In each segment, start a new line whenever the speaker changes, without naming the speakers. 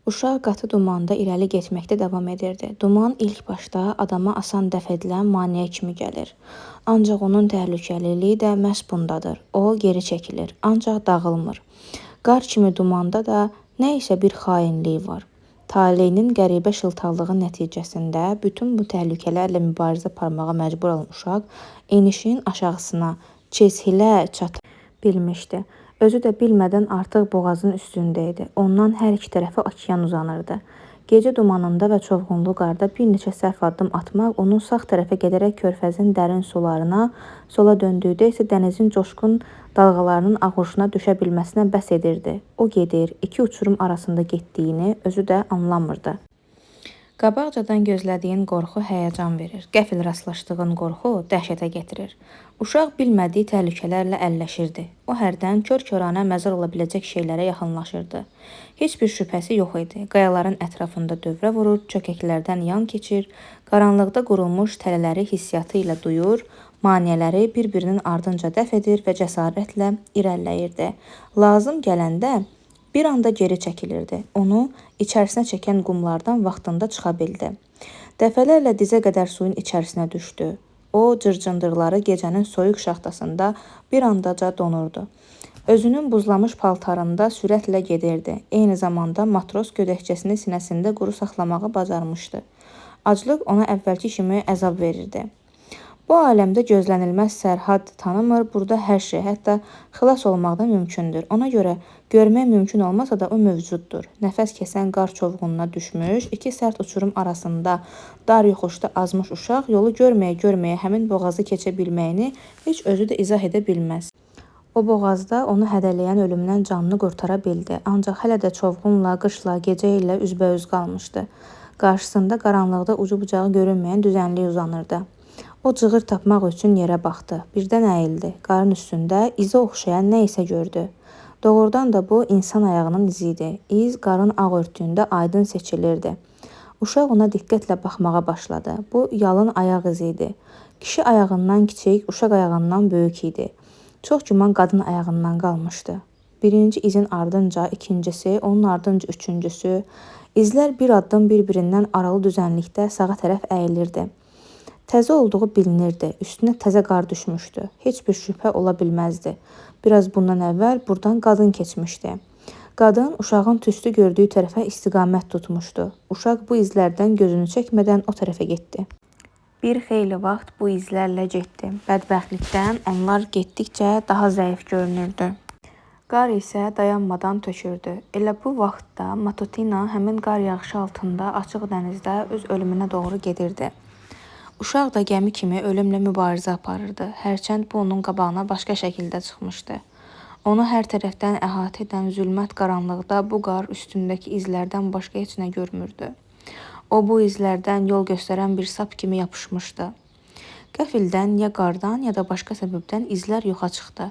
Uşaq qatı dumanda irəli getməkdə davam edirdi. Duman ilk başda adama asan dəf edilən maneə kimi gəlir. Ancaq onun təhlükəliliyi də məhz bundadır. O geri çəkilir, ancaq dağılmır. Qar kimi dumanda da nə isə bir xainlik var. Taleyinin qəribə şıltaqlığı nəticəsində bütün bu təhlükələrlə mübarizə aparmağa məcbur olan uşaq enişin aşağısına çezhilə çata bilmişdi. Özü də bilmədən artıq boğazın üstündə idi. Ondan hər iki tərəfə okean uzanırdı. Gecə dumanında və çovğunlu qarda bir neçə səhv addım atmaq onun sağ tərəfə gedərək körfəzin dərin sularına, sola döndükdə isə dənizin coşqun dalğalarının ağuşuna düşə bilməsinə bəs edirdi. O gedir, iki uçurum arasında getdiyini özü də anlamırdı. Qabaqcadan gözlədiyin qorxu həyəcan verir. Qəfil rastlaşdığın qorxu dəhşətə gətirir. Uşaq bilmədiyi təhlükələrlə əlləşirdi. O hərdən kör-körənə məzar ola biləcək şeylərə yaxınlaşırdı. Heç bir şübhəsi yox idi. Qayaların ətrafında dövrə vurur, çökəklərdən yan keçir, qaranlıqda qurulmuş tələləri hissiyatı ilə duyur, maneələri bir-birinin ardınca dəf edir və cəsarətlə irəliləyirdi. Lazım gələndə bir anda geri çəkilirdi. Onu içərisinə çəkən qumlardan vaxtında çıxa bildi. Dəfələrlə dizə qədər suyun içərisinə düşdü. O cırcındırları gecənin soyuq şaxtasında bir andaca donurdu. Özünün buzlamış paltarında sürətlə gedirdi. Eyni zamanda matros gödəkçəsini sinəsində quru saxlamağı bacarmışdı. Aclıq ona əvvəlki kimi əzab verirdi. Bu aləmdə gözlənilməz sərhad tanımır, burada hər şey, hətta xilas olmaq da mümkündür. Ona görə görmək mümkün olmasa da o mövcuddur. Nəfəs kəsən qar çovğununa düşmüş, iki sərt uçurum arasında dar yoxuşda azmış uşaq yolu görməyə-görməyə həmin boğazı keçə bilməyini heç özü də izah edə bilməz. O boğazda onu hədələyən ölümdən canını qurtara bildi, ancaq hələ də çovğunla, qışla, gecə ilə üzbəüz qalmışdı. Qarşısında qaranlıqda ucu-bucağı görünməyən düzənlik uzanırdı. O cığır tapmaq üçün yerə baxdı. Birdən əyildi. Qarın üstündə izə oxşayan nə isə gördü. Doğrudan da bu insan ayağının izi idi. İz qarın ağ örtüyündə aydın seçilirdi. Uşaq ona diqqətlə baxmağa başladı. Bu yalın ayaq izi idi. Kişi ayağından kiçik, uşaq ayağından böyük idi. Çox güman qadın ayağından qalmışdı. Birinci izin ardınca ikincisi, onun ardınca üçüncüsü. İzlər bir addım bir-birindən aralı düzənlikdə sağa tərəf əyilirdi. Təzə olduğu bilinirdi. Üstünə təzə qar düşmüşdü. Heç bir şübhə ola bilməzdi. Biraz bundan əvvəl buradan qadın keçmişdi. Qadın uşağın tüstü gördüyü tərəfə istiqamət tutmuşdu. Uşaq bu izlərdən gözünü çəkmədən o tərəfə getdi. Bir xeyli vaxt bu izlərlə getdi. Bədbəxtlikdən onlar getdikcə daha zəif görünürdü. Qar isə dayanmadan tökürdü. Elə bu vaxtda Matutina həmin qar yağışı altında açıq dənizdə öz ölümünə doğru gedirdi. Uşaq da gəmi kimi ölümlə mübarizə aparırdı. Hərçənd bu onun qabağına başqa şəkildə çıxmışdı. Onu hər tərəfdən əhatə edən zülmət qaranlıqda bu qar üstündəki izlərdən başqa heç nə görmürdü. O bu izlərdən yol göstərən bir sap kimi yapışmışdı. Qəfildən ya qardan ya da başqa səbəbdən izlər yoxa çıxdı.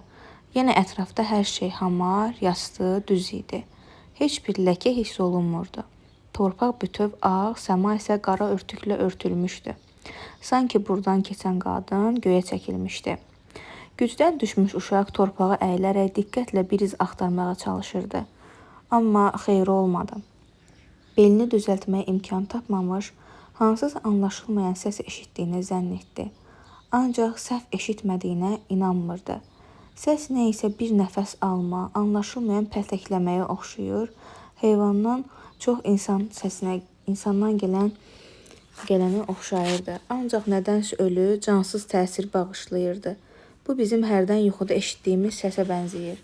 Yenə ətrafda hər şey hamar, yastı, düz idi. Heç bir ləkə hiss olunmurdu. Torpaq bütöv ağ, səma isə qara örtüklə örtülmüşdü. Sanki buradan keçən qadın göyə çəkilmişdi. Gücdən düşmüş uşaq torpağa əyilərək diqqətlə bir iz axtarmağa çalışırdı. Amma xeyri olmadı. Belini düzəltməyə imkan tapmamış, hansısa anlaşılmayan səs eşitdiyini zənn etdi. Ancaq səhv eşitmədiyinə inanmırdı. Səs nə isə bir nəfəs alma, anlaşılmayan pəltəkləməyə oxşuyur. Heyvandan çox insandan gələnə oxşayırdı. Ancaq nədənsə ölü, cansız təsir bağışlayırdı. Bu bizim hərdən yuxuda eşitdiyimiz səsə bənzəyir.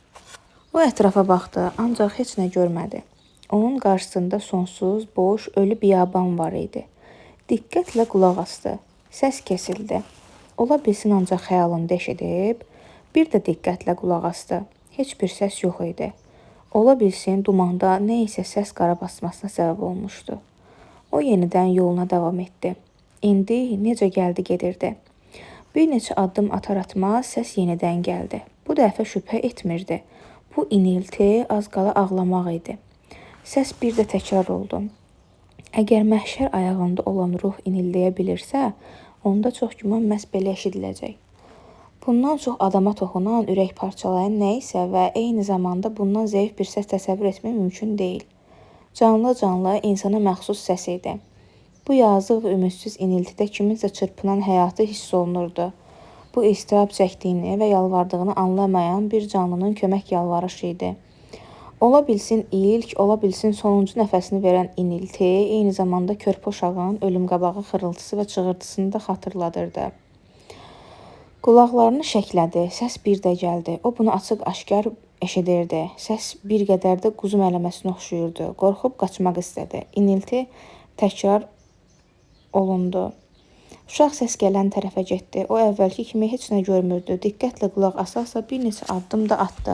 O ətrafa baxdı, ancaq heç nə görmədi. Onun qarşısında sonsuz, boş, ölü biyaban var idi. Diqqətlə qulaq asdı. Səs kəsildi. Ola bilsin ancaq xəyalında eşidib. Bir də diqqətlə qulaq asdı. Heç bir səs yox idi. Ola bilsin dumanda nə isə səs qara basmasına səbəb olmuşdu. O yenidən yoluna davam etdi. İndi necə gəldi gedirdi. Bir neçə addım atar-atmaz səs yenidən gəldi. Bu dəfə şübhə etmirdi. Bu inilti az qala ağlamaq idi. Səs bir də təkrar oldu. Əgər məhşər ayağında olan ruh inildiyə bilirsə, onda çox güman məhz belə eşidiləcək. Bundan çox adama toxunan, ürək parçalayan nə isə və eyni zamanda bundan zəif bir səs təsəvvür etmək mümkün deyil. Canlı-canlı insana məxsus səs idi. Bu yazıq və ümidsiz iniltidə kiminsə çırpınan həyatı hiss olunurdu. Bu istirab çəkdiyini və yalvardığını anlamayan bir canlının kömək yalvarışı idi. Ola bilsin ilk, ola bilsin sonuncu nəfəsini verən inilti eyni zamanda körpə uşağın ölüm qabağı xırıltısı və çığırtısını da xatırladırdı. Qulaqlarını şəklədi, səs bir də gəldi. O bunu açıq-aşkar eşidirdi. Səs bir qədər də quzu mələməsinə oxşuyurdu. Qorxub qaçmaq istədi. İnilti təkrar olundu. Uşaq səs gələn tərəfə getdi. O əvvəlki kimi heç nə görmürdü. Diqqətlə qulaq asarsa bir neçə addım da atdı.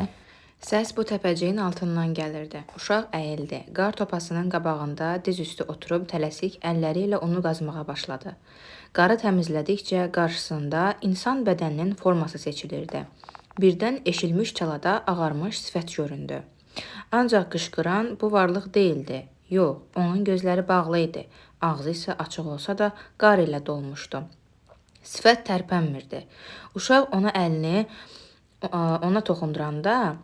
Səs bu təpəciyin altından gəlirdi. Uşaq əyildi. Qar topasının qabağında diz üstü oturub tələsik əlləri ilə onu qazmağa başladı. Qarı təmizlədikcə qarşısında insan bədəninin forması seçilirdi. Birdən eşilmiş çalada ağarmış sifət göründü. Ancaq qışqıran bu varlıq değildi. Yox, onun gözləri bağlı idi. Ağzı isə açıq olsa da qar ilə dolmuşdu. Sifət tərpənmirdi. Uşaq ona toxunduranda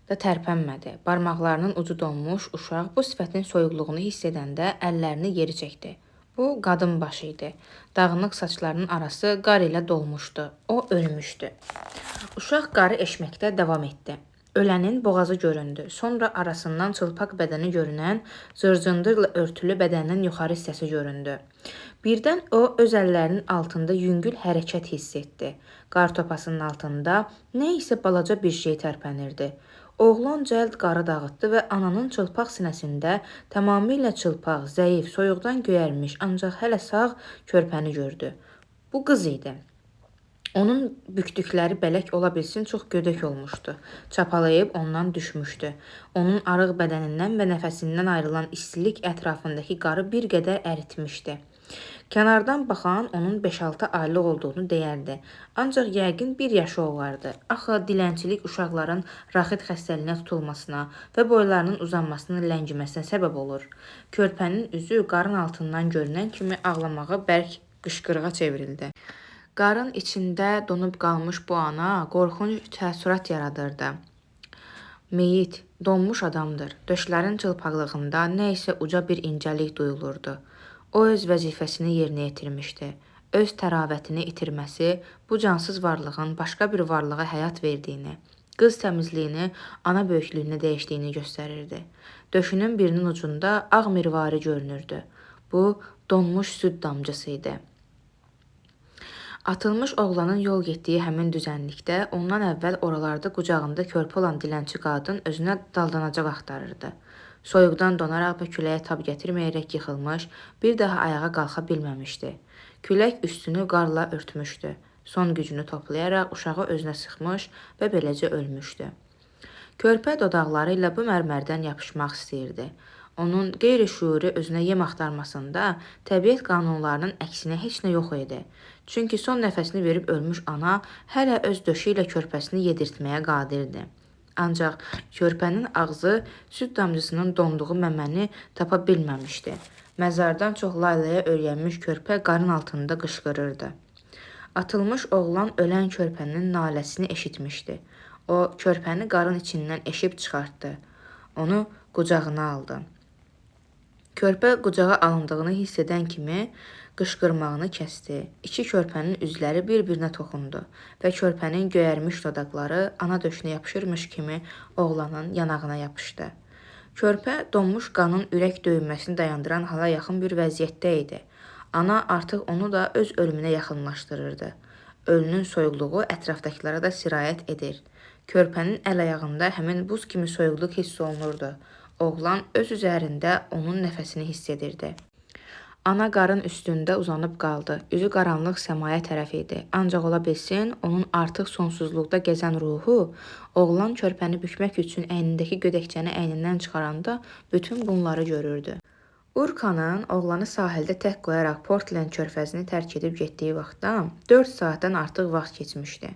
da tərpənmədi. Barmaqlarının ucu donmuş uşaq bu sifətin soyuqluğunu hiss edəndə əllərini geri çəkdi. Bu qadın başı idi. Dağınıq saçlarının arası qar ilə dolmuşdu. O ölmüşdü. Uşaq qarı eşməkdə davam etdi. Ölənin boğazı göründü. Sonra arasından çılpaq bədəni görünən, zırcındırla örtülü bədənin yuxarı hissəsi göründü. Birdən o öz əllərinin altında yüngül hərəkət hiss etdi. Qar topasının altında nə isə balaca bir şey tərpənirdi. Oğlan cəld qarı dağıtdı və ananın çılpaq sinəsində tamamilə çılpaq, zəif, soyuqdan göyərmiş, ancaq hələ sağ körpəni gördü. Bu qız idi. Onun bükdükləri bələk ola bilsin çox gödək olmuşdu. Çapalayıb ondan düşmüşdü. Onun arıq bədənindən və nəfəsindən ayrılan istilik ətrafındakı qarı bir qədər əritmişdi. Kənardan baxan onun 5-6 aylıq olduğunu deyərdi. Ancaq yəqin 1 yaşı olardı. Axı dilənçilik uşaqların raxit xəstəliyinə tutulmasına və boylarının uzanmasına ləngiməsinə səbəb olur. Körpənin üzü qarın altından görünən kimi ağlamağa bərk qışqırığa çevrildi. Qarın içində donub qalmış bu ana qorxunc təəssürat yaradırdı. Meyit, donmuş adamdır. Döşlərin çılpaqlığında nə isə uca bir incəlik duyulurdu. O öz vəzifəsini yerinə yetirmişdi. Öz təravətini itirməsi bu cansız varlığın başqa bir varlığa həyat verdiyini, qız təmizliyini ana böyüklüyünə dəyişdiyini göstərirdi. Döşünün birinin ucunda ağ mirvari görünürdü. Bu donmuş süd damcısı idi. Atılmış oğlanın yol getdiyi həmin düzənlikdə ondan əvvəl oralarda qucağında körpə olan dilənçi qadın özünə daldanacaq axtarırdı. Soyuqdan donaraq və küləyə tab gətirməyərək yıxılmış, bir daha ayağa qalxa bilməmişdi. Külək üstünü qarla örtmüşdü. Son gücünü toplayaraq uşağı özünə sıxmış və beləcə ölmüşdü. Körpə dodaqları ilə bu mərmərdən yapışmaq istəyirdi. Onun qeyri-şüuri özünə yem axtarmasında təbiət qanunlarının əksinə heç nə yox idi. Çünki son nəfəsini verib ölmüş ana hələ öz döşü ilə körpəsini yedirtməyə qadirdi. Ancaq körpənin ağzı süd damcısının donduğu məməni tapa bilməmişdi. Məzardan çox laylaya öyrənmiş körpə qarın altında qışqırırdı. Atılmış oğlan ölən körpənin naləsini eşitmişdi. O, körpəni qarın içindən eşib çıxartdı. Onu qucağına aldı. Körpə qucağa alındığını hiss edən kimi qışqırmağını kəsdi. İki körpənin üzləri bir-birinə toxundu və körpənin göyərmiş dodaqları ana döşünə yapışırmış kimi oğlanın yanağına yapışdı. Körpə donmuş qanın ürək döyünməsini dayandıran hala yaxın bir vəziyyətdə idi. Ana artıq onu da öz ölümünə yaxınlaşdırırdı. Ölünün soyuqluğu ətrafdakılara da sirayət edir. Körpənin əl-ayağında həmin buz kimi soyuqluq hiss olunurdu. Oğlan öz üzərində onun nəfəsini hiss edirdi. Ana qarın üstündə uzanıb qaldı. Üzü qaranlıq səmaya tərəf idi. Ancaq ola bilsin, onun artıq sonsuzluqda gəzən ruhu, oğlan körpəni bükmək üçün əynindəki gödəkçəni əynindən çıxaranda bütün bunları görürdü. Urkanın oğlanı sahildə tək qoyaraq Portland körfəzini tərk edib getdiyi vaxtdan 4 saatdan artıq vaxt keçmişdi.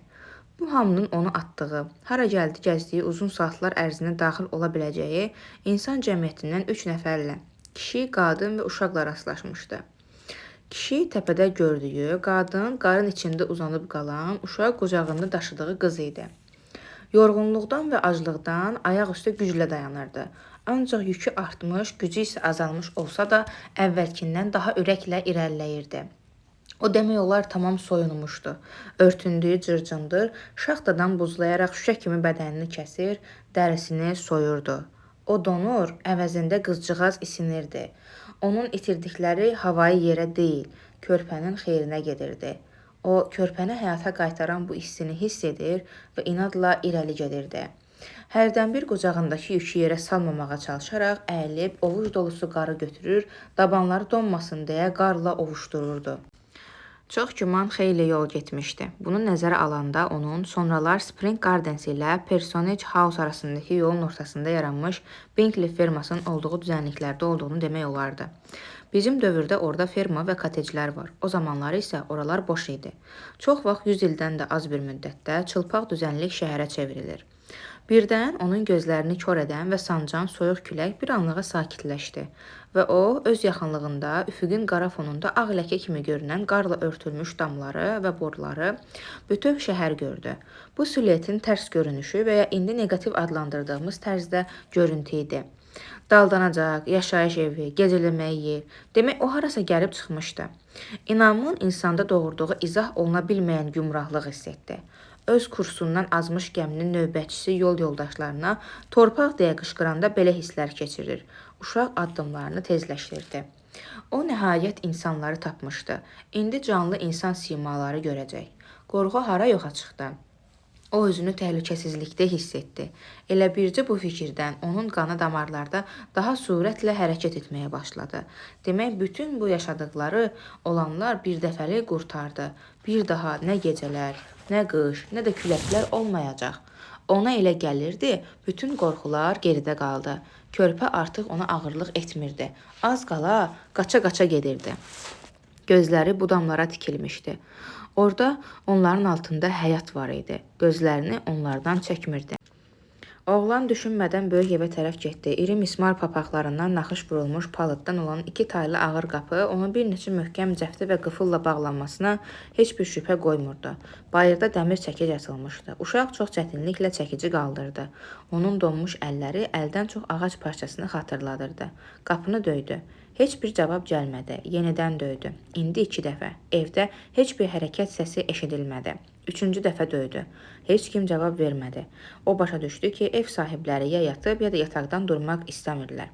Bu hamının onu atdığı, hara gəldi gəzdiyi uzun saatlar ərzinə daxil ola biləcəyi insan cəmiyyətindən 3 nəfərlə, kişi, qadın və uşaqla rastlaşmışdı. Kişi təpədə gördüyü, qadın qarın içində uzanıb qalan, uşaq qucağında daşıdığı qız idi. Yorğunluqdan və aclıqdan ayaq üstə güclə dayanırdı. Ancaq yükü artmış, gücü isə azalmış olsa da əvvəlkindən daha ürəklə irəliləyirdi. O demək olar tamam soyunmuşdu. Örtündüyü cırcındır şaxtadan buzlayaraq şüşə kimi bədənini kəsir, dərisini soyurdu. O donur, əvəzində qızcığaz isinirdi. Onun itirdikləri havayı yerə deyil, körpənin xeyrinə gedirdi. O, körpəni həyata qaytaran bu hissini hiss edir və inadla irəli gedirdi. Hərdən bir qucağındakı yükü yerə salmamağa çalışaraq əyilib ovuc dolusu qarı götürür, dabanları donmasın deyə qarla ovuşdururdu. Çox güman xeyli yol getmişdi. Bunu nəzərə alanda onun sonralar Spring Gardens ilə Personage House arasındakı yolun ortasında yaranmış Binkley fermasının olduğu düzənliklərdə olduğunu demək olardı. Bizim dövrdə orada ferma və koteclər var. O zamanlar isə oralar boş idi. Çox vaxt 100 ildən də az bir müddətdə çılpaq düzənlik şəhərə çevrilir. Birdən onun gözlərini kor edən və sancan soyuq külək bir anlığa sakitləşdi və o, öz yaxınlığında üfüqün qara fonunda ağ ləkə kimi görünən qarla örtülmüş damları və boruları bütöv şəhər gördü. Bu siluetin tərs görünüşü və ya indi negativ adlandırdığımız tərzdə görüntü idi. Daldanacaq, yaşayış evi, gecələmək yer, demək o harasa gəlib çıxmışdı. İnamın insanda doğurduğu izah oluna bilməyən gümrahlıq hiss etdi. Öz kursundan azmış gəminin növbətçisi yol yoldaşlarına torpaq deyə qışqıranda belə hisslər keçirir. Uşaq addımlarını tezləşdirdi. O nəhayət insanları tapmışdı. İndi canlı insan simaları görəcək. Qorxu hara yoxa çıxdı. O özünü təhlükəsizlikdə hiss etdi. Elə bircə bu fikirdən onun qanı damarlarda daha sürətlə hərəkət etməyə başladı. Demək, bütün bu yaşadıkları olanlar bir dəfəlik qurtardı. Bir daha nə gecələr, nə qış, nə də küləklər olmayacaq. Ona elə gəlirdi, bütün qorxular geridə qaldı. Körpə artıq ona ağırlıq etmirdi. Az qala qaça-qaça gedirdi. Gözləri budamlara tikilmişdi. Orada onların altında həyat var idi. Gözlərini onlardan çəkmirdi. Oğlan düşünmədən böyük evə tərəf getdi. İri mismar papaqlarından naxış vurulmuş palıddan olan 2 taylı ağır qapı onun bir neçə möhkəm cəfti və qıfılla bağlanmasına heç bir şübhə qoymurdu. Bayırda dəmir çəkic atılmışdı. Uşaq çox çətinliklə çəkici qaldırdı. Onun donmuş əlləri əldən çox ağac parçasını xatırladırdı. Qapını döydü. Heç bir cavab gəlmədi. Yenidən döydü. İndi 2 dəfə. Evdə heç bir hərəkət səsi eşidilmədi. 3-cü dəfə döydü. Heç kim cavab vermədi. O başa düşdü ki, ev sahibləri ya yatıb, ya da yataqdan durmaq istəmirlər.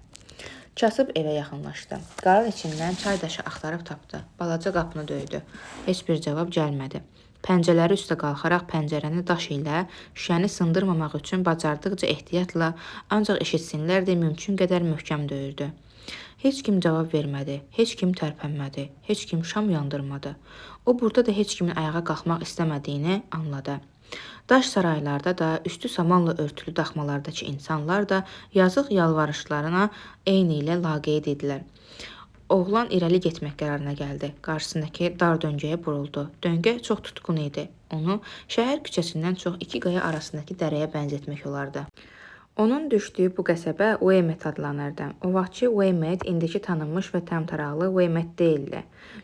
Kasıb evə yaxınlaşdı. Qarın içindən çay daşı axtarıb tapdı. Balaca qapını döydü. Heç bir cavab gəlmədi. Pəncələri üstə qalxaraq pəncərəni daş ilə şüşəni sındırmamaq üçün bacardıqca ehtiyatla, ancaq eşitsinlər deyə mümkün qədər möhkəm döyürdü. Heç kim cavab vermədi, heç kim tərpənmədi, heç kim şam yandırmadı. O burada da heç kimin ayağa qalxmaq istəmədiyini anladı. Daş saraylarda da, üstü samanla örtülü daxmalardakı insanlar da yazıq yalvarışlarına eyni ilə laqeyd idilər. Oğlan irəli getmək qərarına gəldi. Qarşısındakı dar döngəyə buruldu. Döngə çox tutqun idi. Onu şəhər küçəsindən çox 2 qaya arasındakı dərəyə bənzətmək olardı. Onun düşdüyü bu qəsəbə Weymouth adlanırdı. O vaxtki Weymouth indiki tanınmış və təmtəraqlı Weymouth deyildi.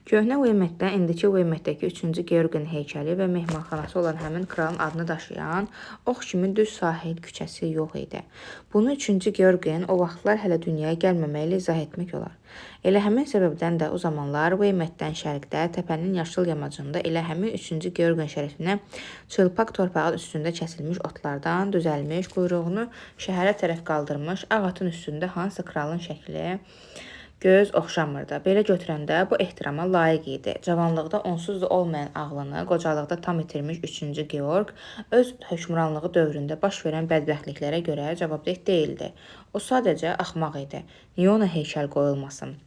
Köhnə Weymouthdə indiki Weymouth'dəki 3-cü Georgin heykəli və mehmanxanası olan həmin kralın adını daşıyan ox kimi düz sahil küçəsi yox idi. Bunu 3-cü Georgin o vaxtlar hələ dünyaya gəlməməklə izah etmək olar. Elə həmin səbəbdən də o zamanlar Weymouth'dən şərqdə, təpənin yaşıl yamacında elə həmin 3-cü Georgin şərəfinə çılpaq torpağın üstündə kəsilmiş otlardan düzəlmiş, quyruğunu şəhərə tərəf qaldırmış ağ atın üstündə hansı kralın şəkli göz oxşamırdı. Belə götürəndə bu ehtirama layiq idi. Cavanlıqda onsuz da olmayan ağlını, qocalıqda tam itirmiş 3-cü Georg öz hökmranlığı dövründə baş verən bədbəxtliklərə görə cavabdeh deyildi. O sadəcə axmaq idi. Niyə ona heykəl qoyulmasın?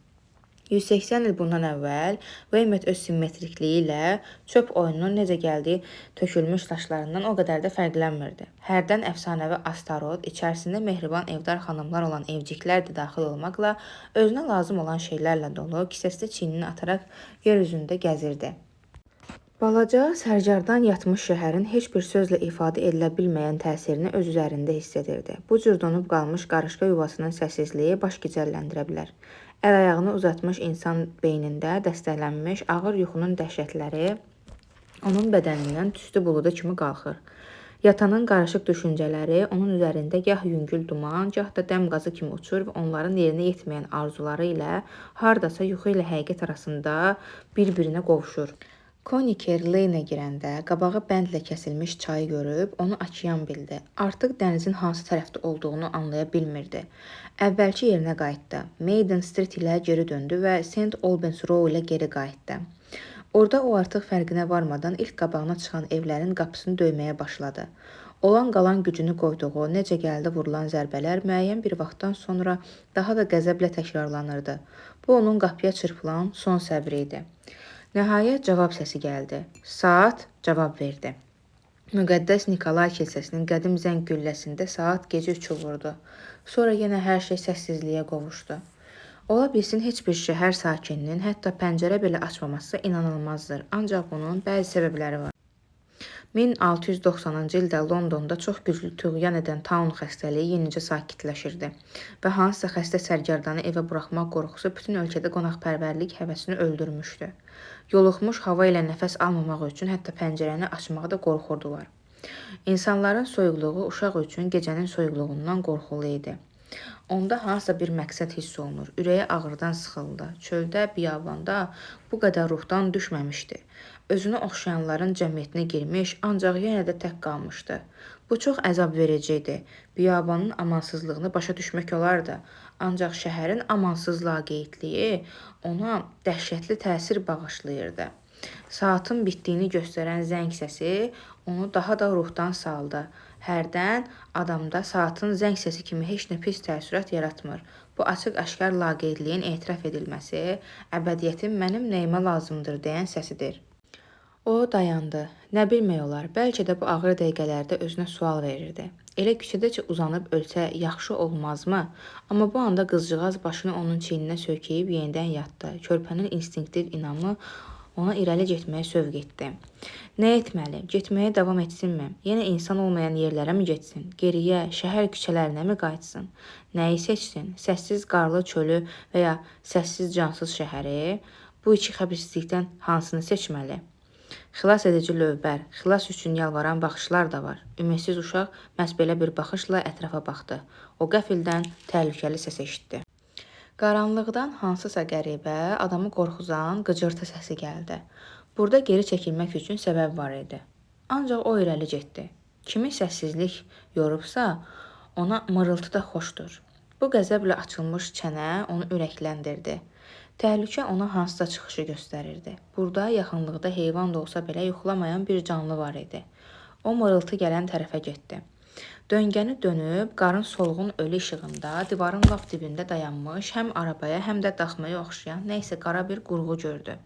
180 il bundan əvvəl Weymouth öz simmetrikliyi ilə çöp oyununun necə gəldiyi tökülmüş daşlarından o qədər də fərqlənmirdi. Hərdən əfsanəvi Astarot, içərisində mehriban evdar xanımlar olan evciklər də daxil olmaqla özünə lazım olan şeylərlə dolu kisəsində çiynini ataraq yer üzündə gəzirdi. Balaca, sərcardan yatmış şəhərin heç bir sözlə ifadə edilə bilməyən təsirini öz üzərində hiss edirdi. Bu cür donub qalmış qarışqa yuvasının səssizliyi baş gicəlləndirə bilər. Əl-ayağını uzatmış insan beynində dəstələnmiş ağır yuxunun dəhşətləri onun bədənindən tüstü buludu kimi qalxır. Yatanın qarışıq düşüncələri onun üzərində gah yüngül duman, gah da dəm qazı kimi uçur və onların yerinə yetməyən arzuları ilə hardasa yuxu ilə həqiqət arasında bir-birinə qovuşur. Koniker Leynə girəndə qabağı bəndlə kəsilmiş çayı görüb onu okean bildi. Artıq dənizin hansı tərəfdə olduğunu anlaya bilmirdi. Əvvəlki yerinə qayıtdı. Maiden Street ilə geri döndü və St. Albans Row ilə geri qayıtdı. Orada o artıq fərqinə varmadan ilk qabağına çıxan evlərin qapısını döyməyə başladı. Olan qalan gücünü qoyduğu, necə gəldi vurulan zərbələr müəyyən bir vaxtdan sonra daha da qəzəblə təkrarlanırdı. Bu onun qapıya çırpılan son səbri idi. Nəhayət cavab səsi gəldi. Saat cavab verdi. Müqəddəs Nikolay kilsəsinin qədim zəng gülləsində saat gecə 3-ü vurdu. Sonra yenə hər şey səssizliyə qovuşdu. Ola bilsin heç bir şəhər sakininin hətta pəncərə belə açmaması inanılmazdır. Ancaq bunun bəzi səbəbləri var. 1690-cı ildə Londonda çox güclü tüğyan edən taun xəstəliyi yenicə sakitləşirdi və hansısa xəstə sərgərdanı evə buraxmaq qorxusu bütün ölkədə qonaqpərvərlik həvəsini öldürmüşdü. Yoluxmuş hava ilə nəfəs almamaq üçün hətta pəncərəni açmağa da qorxurdular. İnsanların soyuqluğu uşaq üçün gecənin soyuqluğundan qorxulu idi. Onda hansısa bir məqsəd hiss olunur. Ürəyi ağrıdan sıxıldı. Çöldə, biyabanda bu qədər ruhdan düşməmişdi. Özünü oxşayanların cəmiyyətinə girmiş, ancaq yenə də tək qalmışdı. Bu çox əzab verici idi. Biyabanın amansızlığını başa düşmək olardı. Ancaq şəhərin amansız laqeydliyi ona dəhşətli təsir bağışlayırdı. Saatın bitdiyini göstərən zəng səsi onu daha da ruhdan saldı. Hərdən adamda saatın zəng səsi kimi heç nə pis təəssürat yaratmır. Bu açıq-aşkar laqeydliyin etiraf edilməsi, əbədiyyətin mənim nəyimə lazımdır deyən səsidir. O dayandı. Nə bilmək olar, bəlkə də bu ağır dəqiqələrdə özünə sual verirdi. Elə küçədəcə uzanıb ölsə yaxşı olmazmı? Amma bu anda qızcığaz başını onun çiyninə söykəyib yenidən yatdı. Körpənin instinktiv inamı ona irəli getməyə sövq etdi. Nə etməli? Getməyə davam etsinmi? Yenə insan olmayan yerlərə mi getsin? Geriyə, şəhər küçələrinə mi qayıtsın? Nəyi seçsin? Səssiz qarlı çölü və ya səssiz cansız şəhəri? Bu iki xəbislikdən hansını seçməli? Xilas edici lövbər, xilas üçün yalvaran baxışlar da var. Ümidsiz uşaq məhz belə bir baxışla ətrafa baxdı. O qəfildən təhlükəli səs eşitdi. Qaranlıqdan hansısa qəribə, adamı qorxuzan qıcırtı səsi gəldi. Burada geri çəkilmək üçün səbəb var idi. Ancaq o irəli getdi. Kimi səssizlik yorubsa, ona mırıltı da xoşdur. Bu qəzəblə açılmış çənə onu ürəkləndirdi. Təhlükə ona hansısa çıxışı göstərirdi. Burada yaxınlıqda heyvan da olsa belə yuxulamayan bir canlı var idi. O mırıltı gələn tərəfə getdi. Döngəni dönüb, qarın solğun ölü işığında divarın lap dibində dayanmış, həm arabaya, həm də daxmaya oxşayan nəysə qara bir qurğu gördü.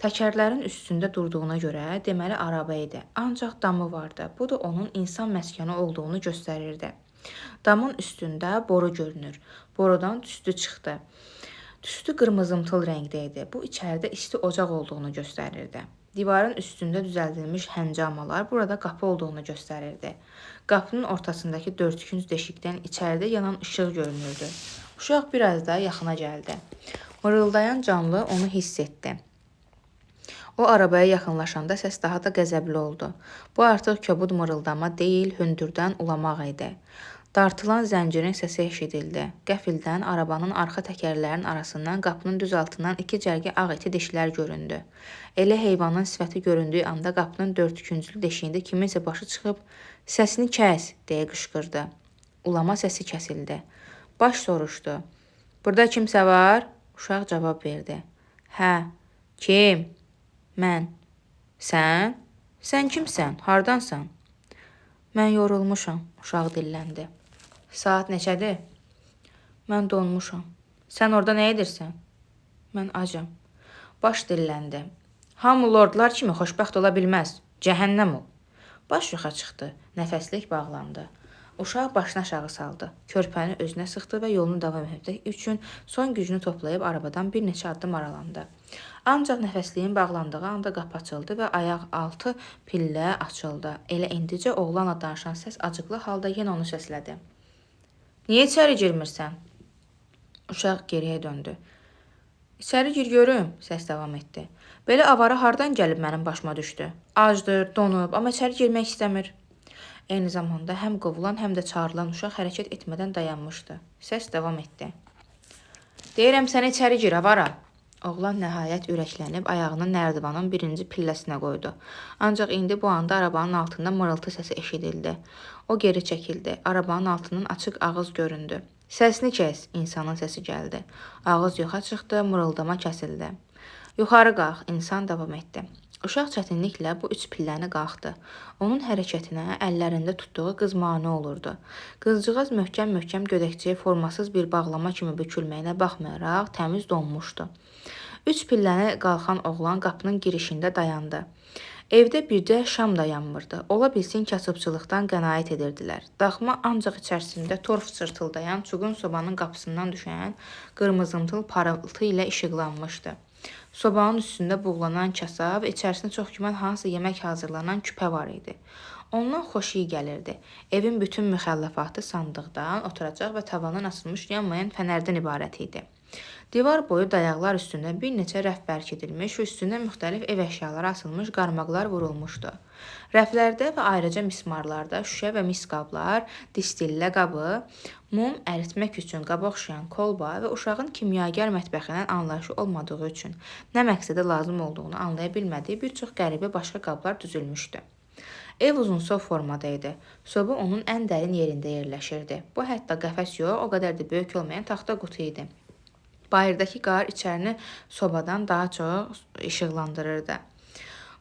Təkərlərin üstündə durduğuna görə deməli araba idi, ancaq damı vardı. Bu da onun insan məskəni olduğunu göstərirdi. Damın üstündə boru görünür. Borudan tüstü çıxdı. Tüstü qırmızımtıl rəngdə idi. Bu içəridə isti ocaq olduğunu göstərirdi. Divarın üstündə düzəldilmiş həncamalar burada qapı olduğunu göstərirdi. Qapının ortasındakı dördkünc deşikdən içəridə yanan işıq görünürdü. Uşaq biraz da yaxına gəldi. Mırıldayan canlı onu hiss etdi. O arabaya yaxınlaşanda səs daha da qəzəbli oldu. Bu artıq kobud mırıldama deyil, hündürdən ulamaq idi. Dartılan zəncirin səsi eşidildi. Qəfildən arabanın arxa təkərlərinin arasından qapının düz altından iki cərgə ağ iti dişlər göründü. Elə heyvanın sifəti göründüyü anda qapının dördkünclü deşiyində kiminsə başı çıxıb "Səsini kəs!" deyə qışqırdı. Ulama səsi kəsildi. Baş soruşdu. "Burada kimsə var?" Uşaq cavab verdi. "Hə." "Kim?" "Mən." "Sən? Sən kimsən? Hardansan?" "Mən yorulmuşam." Uşaq dilləndi. "Saat neçədir?" "Mən donmuşam." "Sən orada nə edirsən?" "Mən acam." Baş dilləndi. "Hamı lordlar kimi xoşbəxt ola bilməz. Cəhənnəm ol." Baş yuxa çıxdı. Nəfəslik bağlandı. Uşaq başını aşağı saldı. Körpəni özünə sıxdı və yolunu davam etmək üçün son gücünü toplayıb arabadan bir neçə addım aralandı. Ancaq nəfəsliyin bağlandığı anda qapı açıldı və ayaq altı pillə açıldı. Elə indicə oğlanla danışan səs acıqlı halda yenə onu səslədi. "Niyə içəri girmirsən?" Uşaq geriyə döndü. "İçəri gir görüm," səs davam etdi. "Belə avara hardan gəlib mənim başıma düşdü? Acdır, donub, amma içəri girmək istəmir." Eyni zamanda həm qovulan, həm də çağrılan uşaq hərəkət etmədən dayanmışdı. Səs davam etdi. Deyirəm sənə içəri gir, avara. Oğlan nəhayət ürəklənib ayağını nərdivanın birinci pilləsinə qoydu. Ancaq indi bu anda arabanın altında mırıltı səsi eşidildi. O geri çəkildi. Arabanın altının açıq ağız göründü. Səsini kəs, insanın səsi gəldi. Ağız yoxa çıxdı, mırıldama kəsildi. Yuxarı qalx, insan davam etdi. Uşaq çətinliklə bu 3 pilləni qalxdı. Onun hərəkətinə əllərində tutduğu qız mane olurdu. Qızcığaz möhkəm-möhkəm gödəkçəyə formasız bir bağlama kimi bükülməyinə baxmayaraq təmiz donmuşdu. 3 pilləni qalxan oğlan qapının girişində dayandı. Evdə bircə şam da yanmırdı. Ola bilsin kasıbçılıqdan qənaət edirdilər. Daxma ancaq içərisində torf çırtıldayan çuqun sobanın qapısından düşən qırmızımtıl parıltı ilə işıqlanmışdı. Sobanın üstündə buğlanan kasab, içərisində çox güman hansısa yemək hazırlanan küpə var idi. Ondan xoş iyi gəlirdi. Evin bütün müxəlləfatı sandıqdan, oturacaq və tavandan asılmış yanmayan fənərdən ibarət idi. Divar boyu dayaqlar üstündə bir neçə rəf bərkidilmiş və üstündə müxtəlif ev əşyaları asılmış qarmaqlar vurulmuşdu. Rəflərdə və ayrıca mismarlarda şüşə və mis qablar, distillə qabı, mum əritmək üçün qaba oxşayan kolba və uşağın kimyager mətbəxindən anlayışı olmadığı üçün nə məqsədə lazım olduğunu anlaya bilmədiyi bir çox qəribə başqa qablar düzülmüşdü. Ev uzunsov formada idi. Soba onun ən dərin yerində yerləşirdi. Bu hətta qəfəs yox, o qədər də böyük olmayan taxta qutu idi. Bayırdakı qar içərini sobadan daha çox işıqlandırırdı.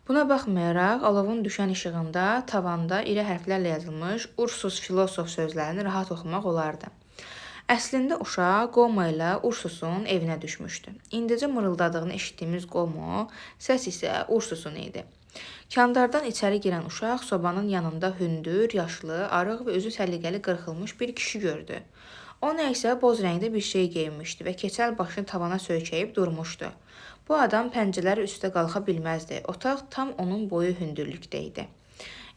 Buna baxmayaraq, alovun düşən işığında tavanda iri hərflərlə yazılmış Ursus filosof sözlərini rahat oxumaq olardı. Əslində uşaq Qomo ilə Ursusun evinə düşmüşdü. İndicə mırıldadığını eşitdiyimiz Qomo, səs isə Ursusun idi. Kandardan içəri girən uşaq sobanın yanında hündür, yaşlı, arıq və üzü səliqəli qırxılmış bir kişi gördü. O nə isə boz rəngdə bir şey geyinmişdi və keçəl başını tavana söykəyib durmuşdu. Bu adam pəncələri üstə qalxa bilməzdi. Otaq tam onun boyu hündürlükdə idi.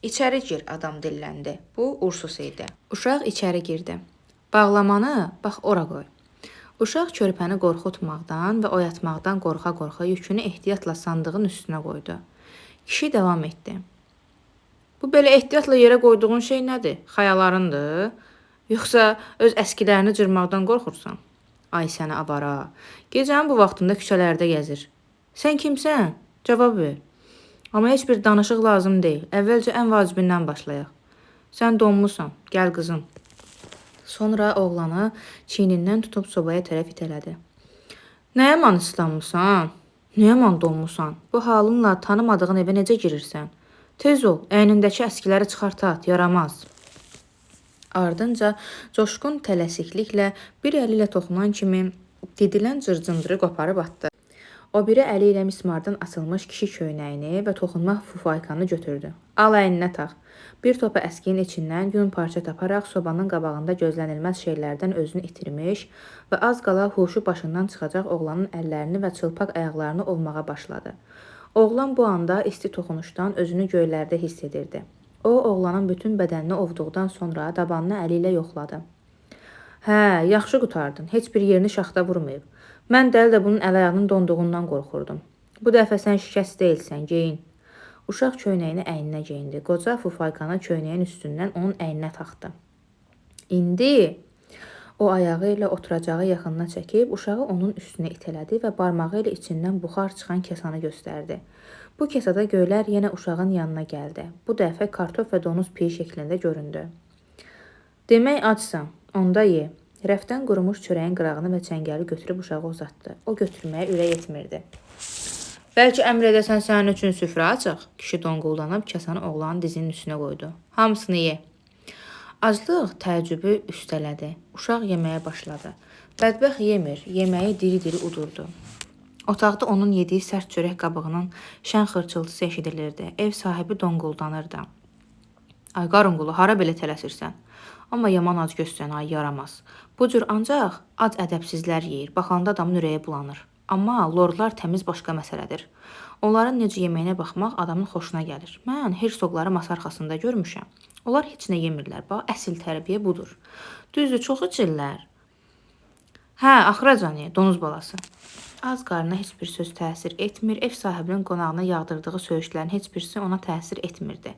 İçəri gir, adam dilləndi. Bu Ursus idi. Uşaq içəri girdi. Bağlamanı bax ora qoy. Uşaq körpəni qorxutmaqdan və oyatmaqdan qorxa-qorxa yükünü ehtiyatla sandığın üstünə qoydu. Kişi davam etdi. Bu belə ehtiyatla yerə qoyduğun şey nədir? Xəyalarındır? Yoxsa öz əskilərini cırmaqdan qorxursan? Ay sənə avara, gecənin bu vaxtında küçələrdə gəzir. Sən kimsən? Cavab ver. Amma heç bir danışıq lazım deyil. Əvvəlcə ən vacibindən başlayaq. Sən donmusan, gəl qızım. Sonra oğlanı çiynindən tutub sobaya tərəf itələdi. Nə yaman ıslanmısan? Nə yaman donmusan? Bu halınla tanımadığın evə necə girirsən? Tez ol, əynindəki əskiləri çıxart, yaramaz. Ardınca coşqun tələsikliklə bir əli ilə toxunan kimi didilən cırcındırı qoparıb atdı. O biri əli ilə mismardan asılmış kişi köynəyini və toxunma fufaykanı götürdü. Al əyninə tax. Bir topa əskiyin içindən yun parça taparaq sobanın qabağında gözlənilməz şeylərdən özünü itirmiş və az qala huşu başından çıxacaq oğlanın əllərini və çılpaq ayaqlarını ovmağa başladı. Oğlan bu anda isti toxunuşdan özünü göylərdə hiss edirdi. O, oğlanın bütün bədənini ovduqdan sonra dabanını əli ilə yoxladı. Hə, yaxşı qutardın. Heç bir yerini şaxta vurmayıb. Mən dəli də bunun əl-ayağının donduğundan qorxurdum. Bu dəfə sən şikəst deyilsən, geyin. Uşaq köynəyini əyninə geyindi. Qoca fufaykanı köynəyin üstündən onun əyninə taxdı. İndi o ayağı ilə oturacağı yaxınına çəkib uşağı onun üstünə itələdi və barmağı ilə içindən buxar çıxan kasanı göstərdi. Bu kasada göylər yenə uşağın yanına gəldi. Bu dəfə kartof və donuz piy şəklində göründü. Demək acsan, onda ye. Rəfdən qurumuş çörəyin qırağını və çəngəli götürüb uşağı uzatdı. O götürməyə ürək etmirdi. Bəlkə əmr edəsən sənin üçün süfrə açıq? Kişi donquldanıb kasanı oğlanın dizinin üstünə qoydu. Hamısını ye. Aclıq təəccübü üstələdi. Uşaq yeməyə başladı. Bədbəxt yemir, yeməyi diri-diri udurdu. Otaqda onun yediyi sərt çörək qabığının şən xırçıltısı eşidilirdi. Ev sahibi donquldanırdı. Ay qarınqulu, hara belə tələsirsən? Amma yaman ac göstərən ay yaramaz. Bu cür ancaq ac ədəbsizlər yeyir. Baxanda adamın ürəyi bulanır. Amma lordlar təmiz başqa məsələdir. Onların necə yeməyinə baxmaq adamın xoşuna gəlir. Mən hersoqları masa arxasında görmüşəm. Onlar heç nə yemirlər. Bax, əsl tərbiyə budur. Düzdür, çox içirlər. Hə, axıracan ye, donuz balası. Az qarnına heç bir söz təsir etmir, ev sahibinin qonağına yağdırdığı söyüşlərin heç birisi ona təsir etmirdi.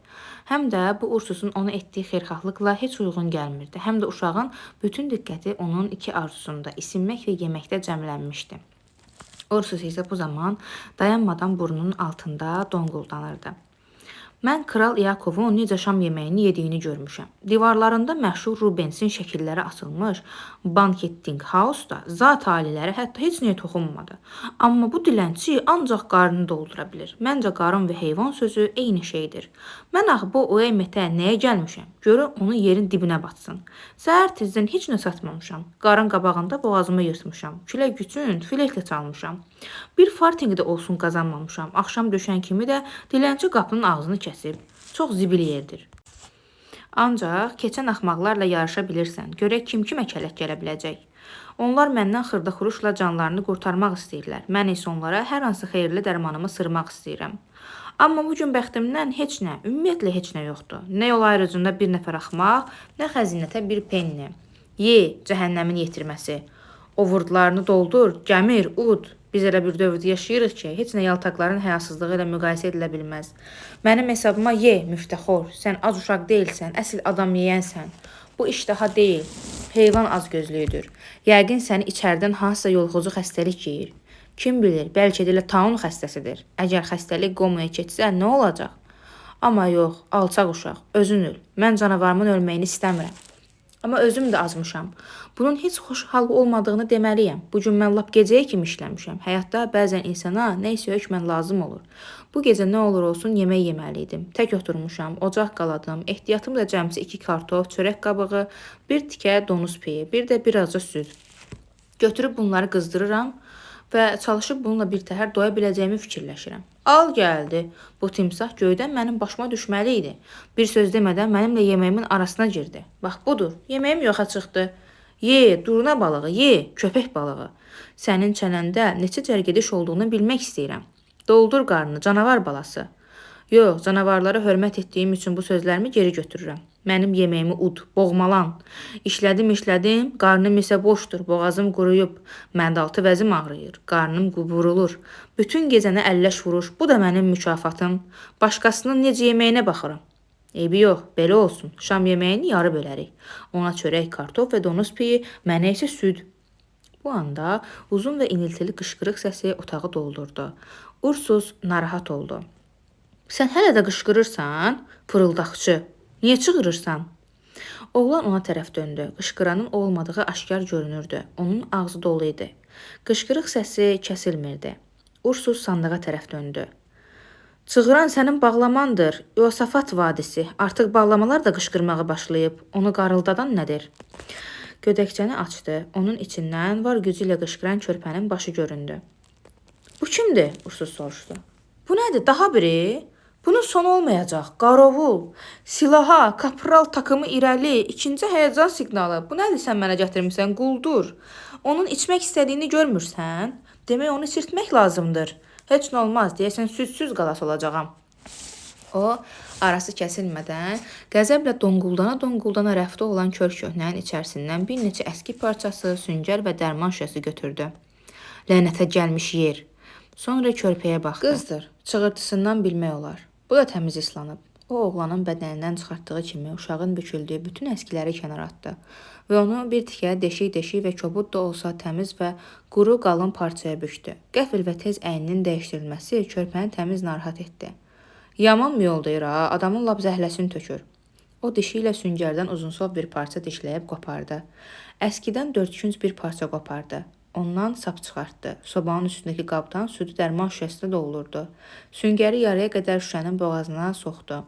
Həm də bu Ursusun ona etdiyi xeyirxahlıqla heç uyğun gəlmirdi. Həm də uşağın bütün diqqəti onun iki arzusunda, isinmək və yeməkdə cəmlənmişdi. Ursus isə bu zaman dayanmadan burnunun altında donquldanırdı. Mən Kral Yakovun necə şam yeməyini yediyini görmüşəm. Divarlarında məşhur Rubensin şəkilləri asılmış banketing hausda zat aliləri hətta heç nəyə toxunmadı. Amma bu dilənçi ancaq qarnını doldura bilir. Məncə qarın və heyvan sözü eyni şeydir. Mən axı bu OMT-ə nəyə gəlmişəm? Görüm onu yerin dibinə batsın. Səhər tezdən heç nə satmamışam. Qarın qabağında boğazımı yırtmışam. Külək üçün filəklə çalmışam. Bir fartinq də olsun qazanmamışam. Axşam düşən kimi də dilənçi qapının ağzını kəsib. Çox zibil yerdir. Ancaq keçən axmaqlarla yarışa bilirsən. Görək kimə kələk gələ biləcək. Onlar məndən xırda-xuruşla canlarını qurtarmaq istəyirlər. Mən isə onlara hər hansı xeyirli dərmanımı sırmaq istəyirəm. Amma bu gün bəxtimdən heç nə, ümumiyyətlə heç nə yoxdur. Nə yol ayrıcında bir nəfər axmaq, nə xəzinətə bir penni. Ye, cəhənnəmin yetirməsi. Ovurdlarını doldur, gəmir, ud. Biz elə bir dövrdə yaşayırıq ki, heç nə yaltaqların həyasızlığı ilə müqayisə edilə bilməz. Mənim hesabıma ye, müftəxor. Sən az uşaq deyilsən, əsl adam yeyənsən. Bu iştaha deyil, heyvan azgözlüyüdür. Yəqin səni içərdən hansısa yolğucu xəstəlik yeyir. Kim bilir, bəlkə də elə taun xəstəsidir. Əgər xəstəlik qomuya keçsə, nə olacaq? Amma yox, alçaq uşaq, özün öl. Mən canavarımın ölməyini istəmirəm. Amma özüm də azmışam. Bunun heç xoş hal olmadığını deməliyəm. Bugün mən lap gecəyə kimi işləmişəm. Həyatda bəzən insana nə isə hökmən lazım olur. Bu gecə nə olur olsun yemək yeməliydim. Tək oturmuşam, ocaq qaladım. Ehtiyatım da cəmsi 2 kartof, çörək qabığı, bir tikə donuz peyi, bir də birazca süd. Götürüb bunları qızdırıram və çalışıb bununla bir təhər doya biləcəyimi fikirləşirəm. Al gəldi. Bu timsah göydən mənim başıma düşməli idi. Bir söz demədən mənimlə yeməyimin arasına girdi. Bax budur, yeməyim yoxa çıxdı. Ye, durna balığı, ye, köpək balığı. Sənin çənəndə neçə cərgediş olduğunu bilmək istəyirəm. Doldur qarnını, canavar balası. Yox, canavarlara hörmət etdiyim üçün bu sözlərimi geri götürürəm. Mənim yeməyimi ud, boğmalan. İşlədim, qarnım isə boşdur, boğazım quruyub. Məndaltı vəzim ağrıyır, qarnım vurulur. Bütün gecəni əlləş vuruş, bu da mənim mükafatım. Başqasının necə yeməyinə baxıram. Eybi yox, belə olsun. Şam yeməyini yarı bölərik. Ona çörək, kartof və donuz piyi, mənə isə süd. Bu anda uzun və iniltili qışqırıq səsi otağı doldurdu. Ursus narahat oldu. Sən hələ də qışqırırsan, fırıldaqçı. Niyə çığırırsan? Oğlan ona tərəf döndü. Qışqıranın olmadığı aşkar görünürdü. Onun ağzı dolu idi. Qışqırıq səsi kəsilmirdi. Ursus sandığa tərəf döndü. Çığıran sənin bağlamandır. Yosafat vadisi. Artıq bağlamalar da qışqırmağa başlayıb. Onu qarıldadan nədir? Gödəkçəni açdı. Onun içindən var gücü ilə qışqıran körpənin başı göründü. Bu kimdir? Ursus soruşdu. Bu nədir? Daha biri? Bunun sonu olmayacaq. Qarovul, silaha, kapral takımı irəli, ikinci həyəcan siqnalı. Bu nədir sən mənə gətirmirsən? Quldur. Onun içmək istədiyini görmürsən? Demək onu içirtmək lazımdır. Heç nə olmaz, deyəsən südsüz qalas olacağam. O, arası kəsilmədən, qəzəblə donquldana rəfdə olan kör köhnənin içərisindən bir neçə əski parçası, süngər və dərman şüşəsi götürdü. Lənətə gəlmiş yer. Sonra körpəyə baxdı. Qızdır, çığırtısından bilmək olar. Bu da təmiz islanıb. O, oğlanın bədənindən çıxartdığı kimi uşağın büküldüyü bütün əskiləri kənara atdı və onu bir tikə deşik və kobud da olsa təmiz və quru qalın parçaya bükdü. Qəfil və tez əyninin dəyişdirilməsi körpəni təmiz narahat etdi. Yaman mı yol deyir ha, adamın lap zəhləsini tökür. O dişi ilə süngərdən uzunsov bir parça dişləyib qopardı. Əskidən 4 künc bir parça qopardı. Ondan sap çıxartdı. Sobanın üstündəki qabdan südü dərman şüşəsinə doldurdu. Süngəri yarıya qədər şüşənin boğazına soxdu.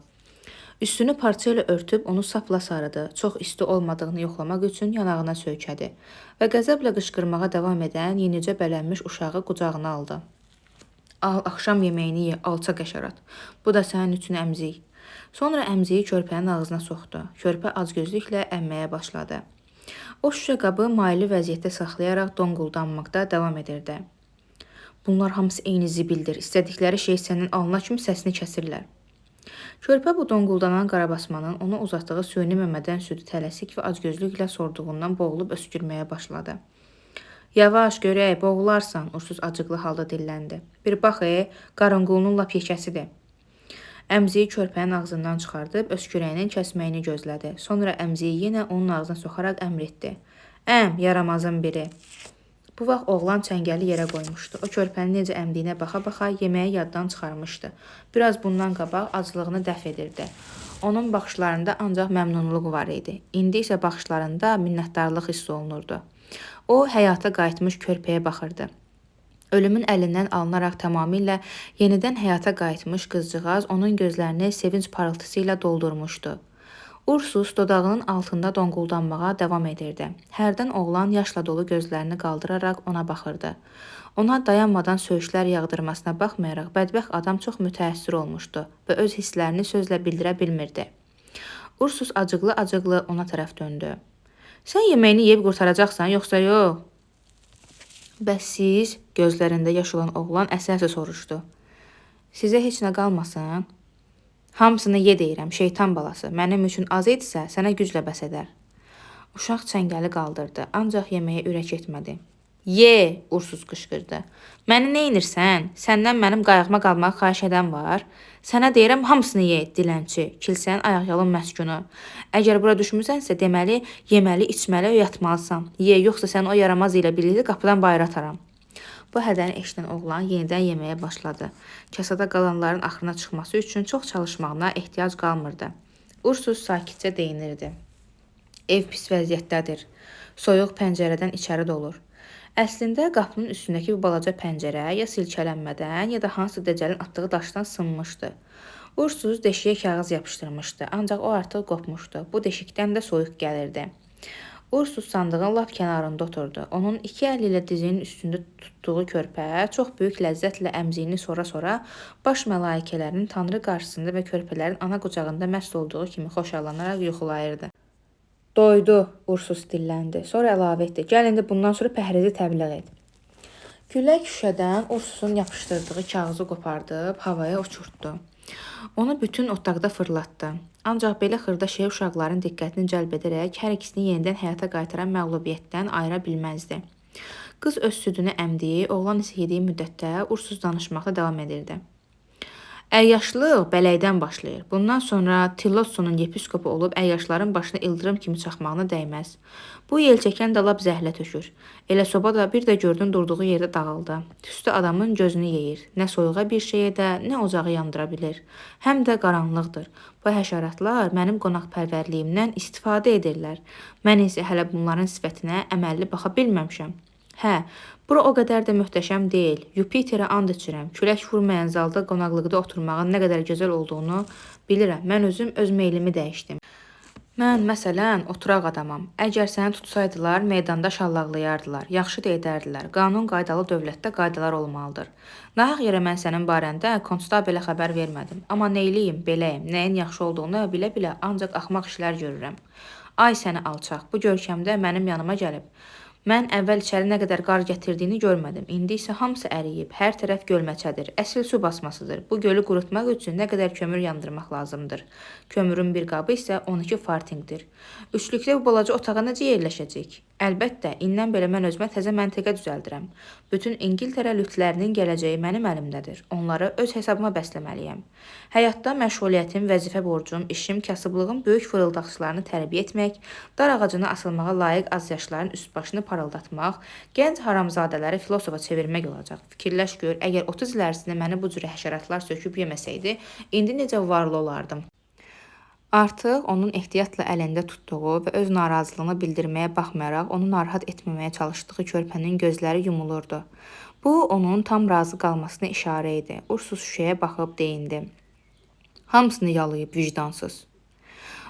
Üstünü parça ilə örtüb onu sapla sarıdı. Çox isti olmadığını yoxlamaq üçün yanağına söykədi və qəzəblə qışqırmağa davam edən yenicə bələnmiş uşağı qucağına aldı. Al, axşam yeməyini ye, alçaq həşərat. Bu da sənin üçün əmzik. Sonra əmziyi körpənin ağzına soxdu. Körpə acgözlüklə əmməyə başladı. O şüşə qabı maili vəziyyətdə saxlayaraq donquldanmaqda davam edirdi. Bunlar hamısı eyni zibildir. İstədikləri şey sənin alına kimi səsini kəsirlər. Körpə bu donquldanan qarabasmanın ona uzatdığı süni məmədən südü tələsik və acgözlüklə sorduğundan boğulub öskürməyə başladı. Yavaş görək, boğularsan, Ursuz acıqlı halda dilləndi. Bir bax, qarınqulunun lap yekəsidir. Əmziyi körpənin ağzından çıxardıb öskürəyinin kəsməyini gözlədi. Sonra əmziyi yenə onun ağzına soxaraq əmr etdi. Yaramazın biri. Bu vaxt oğlan çəngəli yerə qoymuşdu. O körpənin necə əmdiyinə baxa-baxa yeməyi yaddan çıxarmışdı. Biraz bundan qabaq aclığını dəf edirdi. Onun baxışlarında ancaq məmnunluq var idi. İndi isə baxışlarında minnətdarlıq hiss olunurdu. O, həyata qayıtmış körpəyə baxırdı. Ölümün əlindən alınaraq tamamilə yenidən həyata qayıtmış qızcığaz onun gözlərini sevinç parıltısı ilə doldurmuşdu. Ursus dodağının altında donquldanmağa davam edirdi. Hərdən oğlan yaşla dolu gözlərini qaldıraraq ona baxırdı. Ona dayanmadan söyüşlər yağdırmasına baxmayaraq bədbəxt adam çox mütəəssir olmuşdu və öz hisslərini sözlə bildirə bilmirdi. Ursus acıqlı-acıqlı ona tərəf döndü. Sən yeməyini yeyib qurtaracaqsan, yoxsa yox? Bəs siz, gözlərində yaş olan oğlan əsəblə soruşdu. Sizə heç nə qalmasın? Hamısını ye deyirəm, şeytan balası. Mənim üçün az idisə, sənə güclə bəs edər. Uşaq çəngəli qaldırdı, ancaq yeməyə ürək etmədi. Ye, Ursuz qışqırdı. Məni neynirsən? Səndən mənim qayğıma qalmağı xahiş edən var. Sənə deyirəm, hamısını ye, dilənçi, kilsənin ayaqyalın məskunu. Əgər bura düşmüsənsə, deməli, yeməli, içməli, yatmalısan. Ye, yoxsa sən o yaramaz ilə birlikdə qapıdan bayıra ataram. Bu hədəni eşidən oğlan yenidən yeməyə başladı. Kasada qalanların axırına çıxması üçün çox çalışmağına ehtiyac qalmırdı. Ursuz sakitcə deyinirdi. Ev pis vəziyyətdədir. Soyuq pəncərədən içəri dolur. Əslində qapının üstündəki bu balaca pəncərə ya silkələnmədən, ya da hansı dəcəlin atdığı daşdan sınmışdı. Ursuz deşiyə kağız yapışdırmışdı, ancaq o artıq qopmuşdu. Bu deşikdən də soyuq gəlirdi. Ursuz sandığın lap kənarında oturdu. Onun iki əli ilə dizinin üstündə tutduğu körpə çox böyük ləzzətlə əmziyini sora-sora baş mələikələrinin Tanrı qarşısında və körpələrin ana qucağında məst olduğu kimi xoşallanaraq yuxulayırdı. Doydu, Ursuz dilləndi. Sonra əlavə etdi. Gəl indi bundan sonra pəhrizi təbliğ et. Külək şüşədən Ursusun yapışdırdığı kağızı qopardıb havaya uçurtdu. Onu bütün otaqda fırlatdı. Ancaq belə xırda şey uşaqların diqqətini cəlb edərək hər ikisini yenidən həyata qaytaran məğlubiyyətdən ayıra bilməzdi. Qız öz südünü əmdiyi, oğlan isə yediyi müddətdə Ursuz danışmaqda davam edirdi. Əyyaşlıq bələkdən başlayır. Bundan sonra Tillotsonun yepiskopu olub əyyaşların başına ildırım kimi çaxmağına dəyməz. Bu yelçəkən də lap zəhlə tökür. Elə soba da bir də gördün durduğu yerdə dağıldı. Tüstü adamın gözünü yeyir. Nə soyuğa bir şeyə də, nə ocağı yandıra bilir. Həm də qaranlıqdır. Bu həşəratlar mənim qonaqpərvərliyimdən istifadə edirlər. Mən isə hələ bunların sifətinə əməlli baxa bilməmişəm. Bura o qədər də möhtəşəm deyil. Yupiterə and içirəm. Külək vurmayan zalda qonaqlıqda oturmağın nə qədər gözəl olduğunu bilirəm. Mən özüm öz meylimi dəyişdim. Mən, məsələn, oturaq adamam. Əgər səni tutsaydılar, meydanda şallaqlayardılar. Yaxşı da edərdilər. Qanun qaydalı dövlətdə qaydalar olmalıdır. Nahaq yerə mən sənin barəndə konstabelə xəbər vermədim. Amma neyliyim, beləyim, nəyin yaxşı olduğunu bilə-bilə ancaq axmaq işlər görürəm. Ay səni alçaq, bu görkəmdə mənim yanıma gəlib. Mən əvvəl içəri nə qədər qar gətirdiyini görmədim. İndi isə hamısı əriyib, hər tərəf gölməçədir, əsl su basmasıdır. Bu gölü qurutmaq üçün nə qədər kömür yandırmaq lazımdır. Kömürün bir qabı isə 12 fartinqdir. Üçlükdə bu balaca otağa necə yerləşəcək? Əlbəttə, indən belə mən özümə təzə məntəqə düzəldirəm. Bütün İngiltərə lütlərinin gələcəyi mənim əlimdədir. Onları öz hesabıma bəsləməliyəm. Həyatda məşğuliyyətim, vəzifə borcum, işim, kasıblığım böyük fırıldaqçılarını tərbiyə etmək, dar ağacına asılmağa layiq azyaşların üst başını parıldatmaq, gənc haramzadələri filosofa çevirmək olacaq. Fikirləş gör, əgər 30 il ərzində məni bu cür həşəratlar söküb yeməsəydi, indi necə varlı olardım. Artıq onun ehtiyatla əlində tutduğu və öz narazılığını bildirməyə baxmayaraq onu narahat etməməyə çalışdığı körpənin gözləri yumulurdu. Bu, onun tam razı qalmasına işarə idi. Ursuz şüşəyə baxıb deyindi. Hamısını yalayıb vicdansız.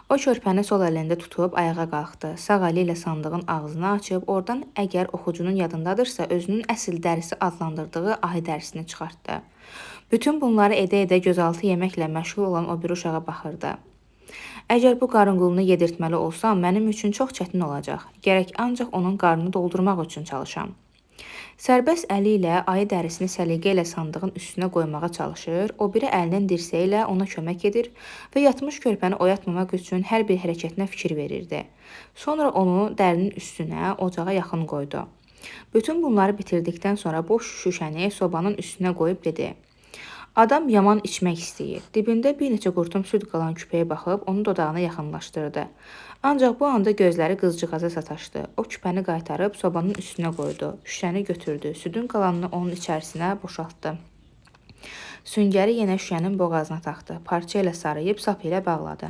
O körpəni sol əlində tutub ayağa qalxdı. Sağ əli ilə sandığın ağzını açıb, oradan əgər oxucunun yadındadırsa, özünün əsl dərisi adlandırdığı ayı dərisini çıxartdı. Bütün bunları edə-edə gözaltı yeməklə məşğul olan o bir uşağa baxırdı. Əgər bu qarınqulunu yedirtməli olsam, mənim üçün çox çətin olacaq. Gərək ancaq onun qarnını doldurmaq üçün çalışam. Sərbəst əli ilə ayı dərisini səliqə ilə sandığın üstünə qoymağa çalışır, o biri əlinin dirsəyi ilə ona kömək edir və yatmış körpəni oyatmamaq üçün hər bir hərəkətinə fikir verirdi. Sonra onu dərinin üstünə, ocağa yaxın qoydu. Bütün bunları bitirdikdən sonra boş şüşəni sobanın üstünə qoyub dedi: Adam yaman içmək istəyir. Dibində bir neçə qurtum süd qalan küpəyə baxıb onun dodağına yaxınlaşdırdı. Ancaq bu anda gözləri qızcığaza sataşdı. O küpəni qaytarıb sobanın üstünə qoydu. Şüşəni götürdü. Südün qalanını onun içərisinə boşaltdı. Süngəri yenə şüşənin boğazına taxdı. Parça ilə sarıyıb sap ilə bağladı.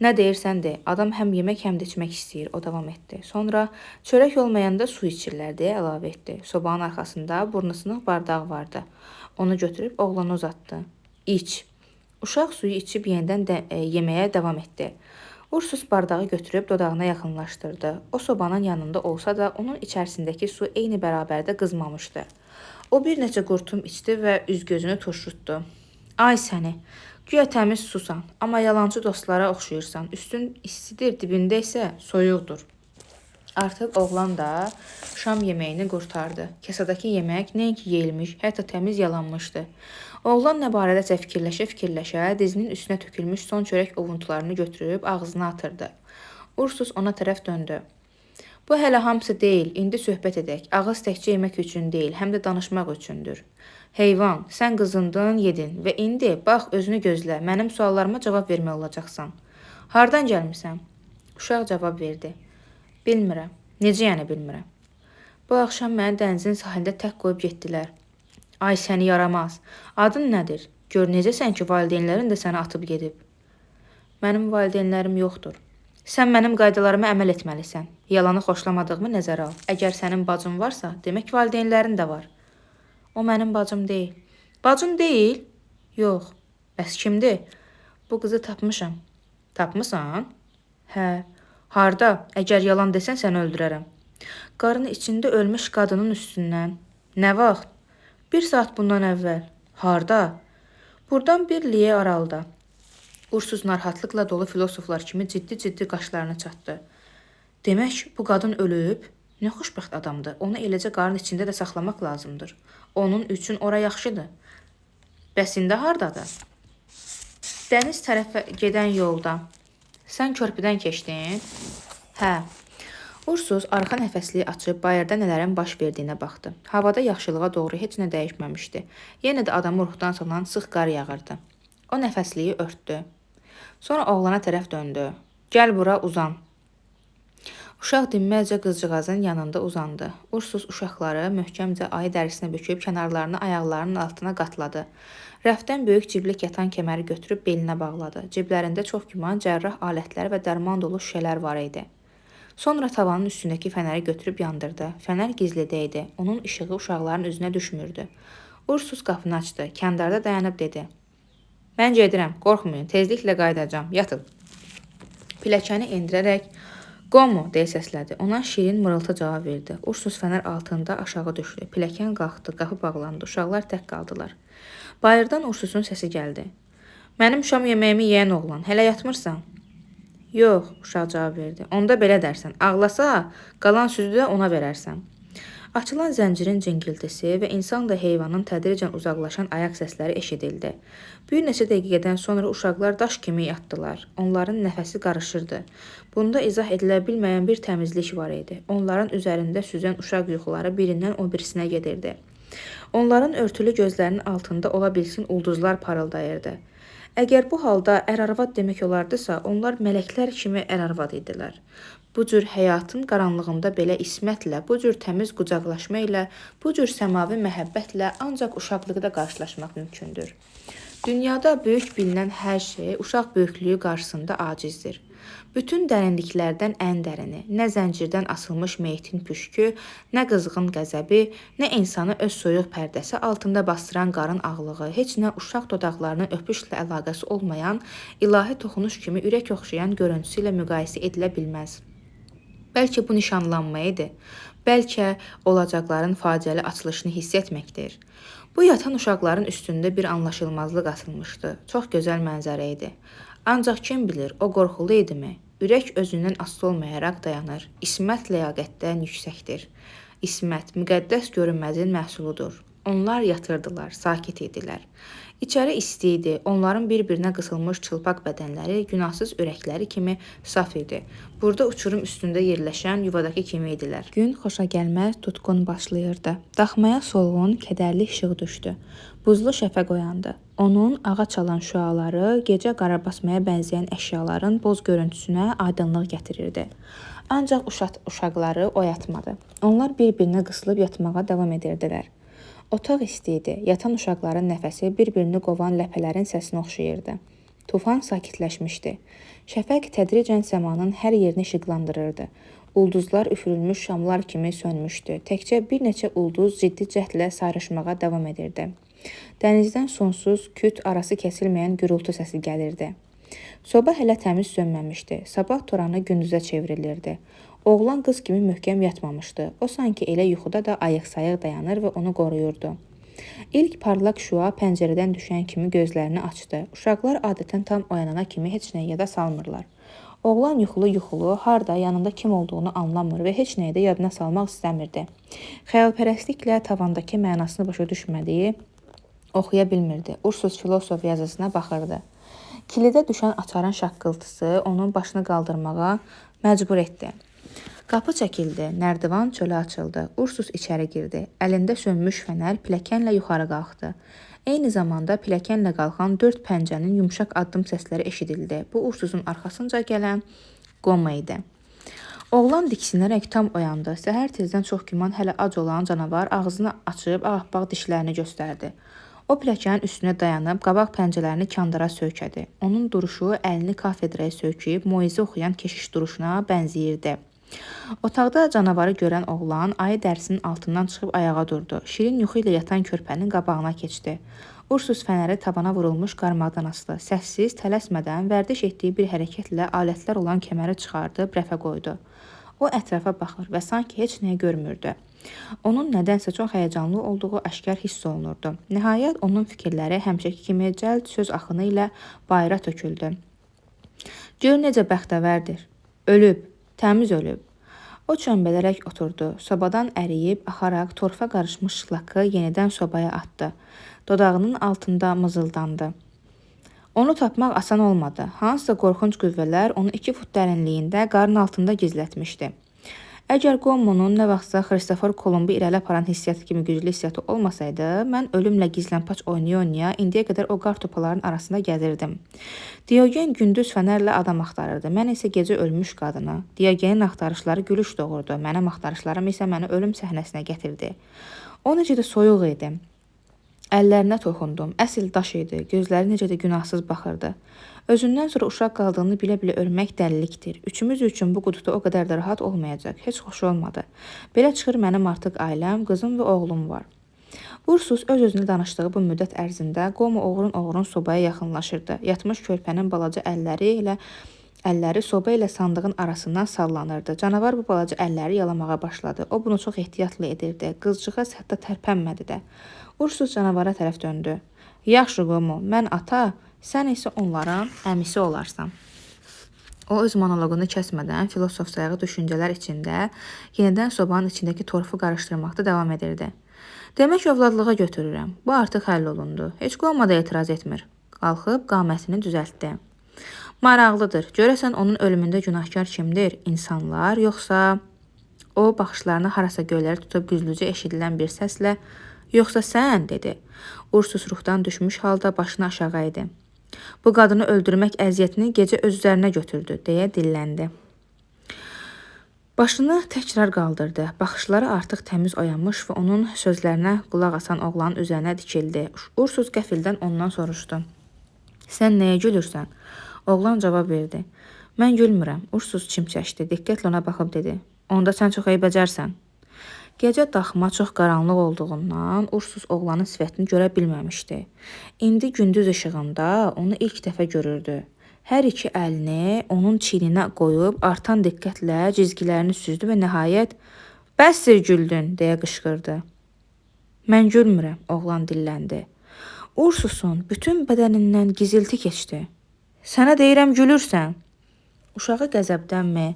Nə deyirsən de, adam həm yemək, həm də içmək istəyir, o davam etdi. Sonra çörək olmayanda su içirlər deyə əlavə etdi. Sobanın arxasında burnusluq bardağı vardı. Onu götürüb oğlana uzatdı. İç. Uşaq suyu içib yenidən yeməyə davam etdi. Ursus bardağı götürüb dodağına yaxınlaşdırdı. O sobanın yanında olsa da onun içərisindəki su eyni bərabərdə qızmamışdı. O bir neçə qurtum içdi və üz-gözünü turşutdu. Ay səni, güya təmiz susan, amma yalancı dostlara oxşayırsan. Üstün istidir, dibində isə soyuqdur. Artıq oğlan da şam yeməyini qurtardı. Kasadakı yemək nəinki yeyilmiş, hətta təmiz yalanmışdı. Oğlan nə barədəsə fikirləşə-fikirləşə dizinin üstünə tökülmüş son çörək ovuntularını götürüb ağzına atırdı. Ursus ona tərəf döndü. Bu hələ hamısı deyil, indi söhbət edək. Ağız təkcə yemək üçün deyil, həm də danışmaq üçündür. Heyvan, sən qızındın, yedin və indi bax özünü gözlə, mənim suallarıma cavab vermək olacaqsan. Hardan gəlmisən? Uşaq cavab verdi. Bilmirəm. Necə yəni bilmirəm? Bu axşam məni dənizin sahildə tək qoyub getdilər. Ay səni yaramaz. Adın nədir? Gör necəsən ki, valideynlərin də səni atıb gedib. Mənim valideynlərim yoxdur. Sən mənim qaydalarıma əməl etməlisən. Yalanı xoşlamadığımı nəzərə al. Əgər sənin bacın varsa, demək valideynlərin də var. O mənim bacım deyil. Bacın deyil? Yox. Bəs kimdir? Bu qızı tapmışam. Tapmısan? Hə. Harda? Əgər yalan desən səni öldürərəm. Qarın içində ölmüş qadının üstündən. Nə vaxt? 1 saat bundan əvvəl. Harda? Buradan bir liyə aralıda. Ursus narahatlıqla dolu filosoflar kimi ciddi-ciddi qaşlarını çatdı. Demək, bu qadın ölüb? Nə xoşbəxt adamdır. Onu eləcə qarın içində də saxlamaq lazımdır. Onun üçün ora yaxşıdır. Bəs indi hardadır? Dəniz tərəfə gedən yolda. Sən körpüdən keçdin? Hə. Ursus arxa nəfəsliyi açıb bayırda nələrin baş verdiyinə baxdı. Havada yaxşılığa doğru heç nə dəyişməmişdi. Yenə də adamı ruhdan salan sıx qar yağırdı. O nəfəsliyi örtdü. Sonra oğlana tərəf döndü. Gəl bura, uzan. Uşaq dinməzcə qızcığazın yanında uzandı. Ursus uşaqları möhkəmcə ayı dərisinə büküb kənarlarını ayaqlarının altına qatladı. Rəfdən böyük ciblik yatan kəməri götürüb belinə bağladı. Ciblərində çox güman cərrah alətləri və dərman dolu şüşələr var idi. Sonra tavanın üstündəki fənəri götürüb yandırdı. Fənər gizlidə idi. Onun işığı uşaqların üzünə düşmürdü. Ursus qapını açdı. Kəndarda dayanıb dedi. Mən gedirəm, qorxmayın, tezliklə qayıdacam, yatın. Piləkəni endirərək, Qomu, deyə səslədi. Ona şirin mırıltı cavab verdi. Ursus fənər altında aşağı düşdü. Piləkən qalxdı, qapı bağlandı. Uşaqlar tək qaldılar. Bayırdan Ursusun səsi gəldi. Mənim şam yeməyimi yeyən oğlan, hələ yatmırsan? Yox, uşaq cavab verdi. Onda belə dərsən, ağlasa, qalan südü də ona verərsən. Açılan zəncirin cingiltisi və insanla heyvanın tədricən uzaqlaşan ayaq səsləri eşidildi. Bir neçə dəqiqədən sonra uşaqlar daş kimi yatdılar. Onların nəfəsi qarışırdı. Bunda izah edilə bilməyən bir təmizlik var idi. Onların üzərində süzən uşaq yuxuları birindən o birisinə gedirdi. Onların örtülü gözlərinin altında ola bilsin ulduzlar parıldayırdı. Əgər bu halda ər-arvad demək olardısa, onlar mələklər kimi ər-arvad idilər. Bu cür həyatın qaranlığında belə ismətlə, bu cür təmiz qucaqlaşma ilə, bu cür səmavi məhəbbətlə ancaq uşaqlıqda qarşılaşmaq mümkündür. Dünyada böyük bilinən hər şey uşaq böyüklüyü qarşısında acizdir. Bütün dərinliklərdən ən dərini, nə zəncirdən asılmış meyitin püşkü, nə qızğın qəzəbi, nə insanı öz soyuq pərdəsi altında bastıran qarın ağlığı, heç nə uşaq dodaqlarının öpüşlə əlaqəsi olmayan, ilahi toxunuş kimi ürək oxşayan görüntüsü ilə müqayisə edilə bilməz. Bəlkə bu nişanlanma idi, bəlkə olacaqların faciəli açılışını hiss etməkdir. Bu yatan uşaqların üstündə bir anlaşılmazlıq atılmışdı. Çox gözəl mənzərə idi. Ancaq kim bilir, o qorxulu idimi? Ürək özündən asılı olmayaraq dayanır. İsmət ləyaqətdən yüksəkdir. İsmət müqəddəs görünməzin məhsuludur. Onlar yatırdılar, sakit idilər. İçəri isti idi, onların bir-birinə qısılmış çılpaq bədənləri günahsız ürəkləri kimi saf idi. Burada uçurum üstündə yerləşən yuvadakı kimi idilər. Gün xoşagəlməz, tutqun başlayırdı. Daxmaya solğun, kədərli işıq düşdü. Buzlu şəfəq oyandı. Onun ağa çalan şüaları gecə qara basmaya bənzəyən əşyaların boz görüntüsünə aydınlıq gətirirdi. Ancaq uşaqları oyatmadı. Onlar bir-birinə qısılıb yatmağa davam edirdilər. Otaq isti idi. Yatan uşaqların nəfəsi bir-birini qovan ləpələrin səsinə oxşayırdı. Tufan sakitləşmişdi. Şəfəq tədricən səmanın hər yerini işıqlandırırdı. Ulduzlar üfürülmüş şamlar kimi sönmüşdü. Təkcə bir neçə ulduz ciddi cəhdlə sayrışmağa davam edirdi. Dənizdən sonsuz, küt arası kəsilməyən gürültü səsi gəlirdi. Soba hələ təmiz sönməmişdi. Sabah toranı gündüzə çevrilirdi. Oğlan qız kimi möhkəm yatmamışdı. O sanki elə yuxuda da ayıq-sayıq dayanır və onu qoruyurdu. İlk parlaq şüa pəncərədən düşən kimi gözlərini açdı. Uşaqlar adətən tam oyanana kimi heç nəyi yada salmırlar. Oğlan yuxulu-yuxulu, harda, yanında kim olduğunu anlamır və heç nəyi də yadına salmaq istəmirdi. Xəyalpərəstliklə tavandakı mənasını başa düşmədiyi, oxuya bilmirdi. Ursuz filosof yazısına baxırdı. Kilidə düşən açarın şaqqıltısı onun başını qaldırmağa məcbur etdi. Qapı çəkildi, nərdivan çölə açıldı. Ursuz içəri girdi. Əlində sönmüş fənər pilləkənlə yuxarı qalxdı. Eyni zamanda pilləkənlə qalxan 4 pəncənin yumşaq addım səsləri eşidildi. Bu Ursuzun arxasınca gələn Qoma idi. Oğlan diksinərək tam oyandı. Səhər tezdən çox güman hələ ac olan canavar ağzını açıb ağappaq dişlərini göstərdi. O pilləkənin üstünə dayanıb qabaq pəncələrini kandara söykədi. Onun duruşu əlini kafedraya söykəyib moizə oxuyan keşiş duruşuna bənzəyirdi. Otaqda canavarı görən oğlan ayı dərisinin altından çıxıb ayağa durdu. Şirin yuxu ilə yatan körpənin qabağına keçdi. Ursuz fənəri tavana vurulmuş qarmaqdan asdı. Səssiz, tələsmədən vərdiş etdiyi bir hərəkətlə alətlər olan kəməri çıxardıb rəfə qoydu. O ətrafa baxır və sanki heç nəyi görmürdü. Onun nədənsə çox həyəcanlı olduğu aşkar hiss olunurdu. Nəhayət onun fikirləri həmişəki kimi cəld söz axını ilə bayıra töküldü. Gör necə bəxtəvərdir. Ölüb. Təmiz ölüb. O çömbələrək oturdu. Sobadan əriyib, axaraq torfa qarışmış şlakı yenidən sobaya atdı. Dodağının altında mızıldandı. Onu tapmaq asan olmadı. Hansısa qorxunc qüvvələr onu 2 fut dərinliyində qarın altında gizlətmişdi. Əgər Qomonun nə vaxtsa Xristofor Kolumbu irəli aparan hissiyatı kimi güclü hissiyatı olmasaydı, mən ölümlə gizlənpaç oynaya-oynaya indiyə qədər o qar topaların arasında gəzirdim. Diogen gündüz fənərlə adam axtarırdı. Mən isə gecə ölmüş qadını. Diogenin axtarışları gülüş doğurdu. Mənim axtarışlarım isə məni ölüm səhnəsinə gətirdi. O necə də soyuq idi. Əllərinə toxundum. Əsl daş idi. Gözləri necə də günahsız baxırdı. Özündən sonra uşaq qaldığını bilə-bilə ölmək dəlilikdir. Üçümüz üçün bu qududa o qədər də rahat olmayacaq. Heç xoş olmadı. Belə çıxır mənim artıq ailəm, qızım və oğlum var. Ursuz öz-özünə danışdığı bu müddət ərzində Qoma oğrun sobaya yaxınlaşırdı. Yatmış körpənin balaca əlləri soba ilə sandığın arasından sallanırdı. Canavar bu balaca əlləri yalamağa başladı. O bunu çox ehtiyatla edirdi. Qızcığaz hətta tərpənmədi də. Ursuz canavara tərəf döndü. Yaxşı Qomo, mən ata, sən isə onların əmisi olarsan. O öz monoloqunu kəsmədən filosof sayağı düşüncələr içində yenidən sobanın içindəki torfu qarışdırmaqda davam edirdi. Demək övladlığa götürürəm. Bu artıq həll olundu. Heç Qoma da etiraz etmir. Qalxıb qamətini düzəltdi. Maraqlıdır. Görəsən onun ölümündə günahkar kimdir? İnsanlar, yoxsa... O baxışlarını harasa göyləri tutub güzlücə eşidilən bir səslə yoxsa sən, dedi. Ursus ruhdan düşmüş halda başını aşağı idi. Bu qadını öldürmək əziyyətini gecə öz üzərinə götürdü, deyə dilləndi. Başını təkrar qaldırdı. Baxışları artıq təmiz oyanmış və onun sözlərinə qulaq asan oğlanın üzərinə dikildi. Ursus qəfildən ondan soruşdu. Sən nəyə gülürsən? Oğlan cavab verdi. Mən gülmürəm. Ursus çimçəşdi. Diqqətlə ona baxıb dedi. Onda sən çox eybəcərsən. Gecə daxma çox qaranlıq olduğundan Ursus oğlanın sifətini görə bilməmişdi. İndi gündüz işığında onu ilk dəfə görürdü. Hər iki əlini onun çiyninə qoyub artan diqqətlə cizgilərini süzdü və nəhayət "Bəsdir güldün" deyə qışqırdı. Mən gülmürəm, oğlan dilləndi. Ursusun bütün bədənindən gizilti keçdi. Sənə deyirəm gülürsən. Uşağı qəzəbdənmi,